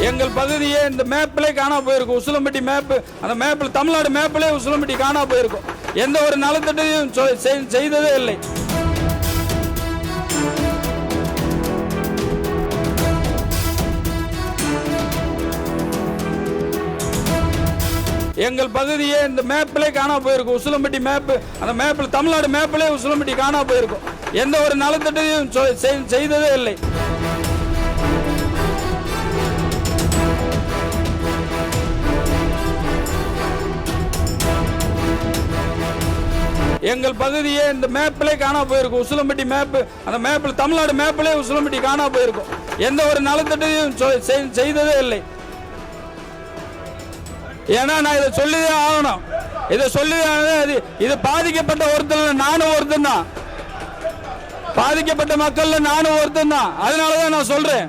எங்கள் பகுதியே இந்த மேப்பிலே காணா போயிருக்கும். உசிலம்பட்டி மேப்பு, அந்த மேப்பில் தமிழ்நாடு மேப்பிலே உசிலம்பட்டி காணா போயிருக்கும். எந்த ஒரு நலத்திட்டையும் செய்ததே இல்லை. எங்கள் பகுதியே இந்த மேப்பிலே காணா போயிருக்கும். உசிலம்பட்டி மேப்பு, அந்த மேப்பில் தமிழ்நாடு மேப்பிலே உசிலம்பட்டி காணா போயிருக்கும். எந்த ஒரு நலத்திட்டையும் செய்ததே இல்லை. எங்கள் பகுதியே இந்த மேப்பிலே காணா போயிருக்கும். உசிலம்பட்டி மேப்பு, அந்த மேப்பில் தமிழ்நாடு மேப்பிலே உசிலம்பட்டி காணா போயிருக்கும். எந்த ஒரு நலத்திட்டையும் செய்ததே இல்லை. ஏன்னா நான் இதை சொல்லிதான் ஆகணும். இதை சொல்லிதான், இது பாதிக்கப்பட்ட ஒருத்தர் நானும் ஒருத்தன் தான், பாதிக்கப்பட்ட மக்கள்ல நானும் ஒருத்தன் தான். அதனாலதான் நான் சொல்றேன்.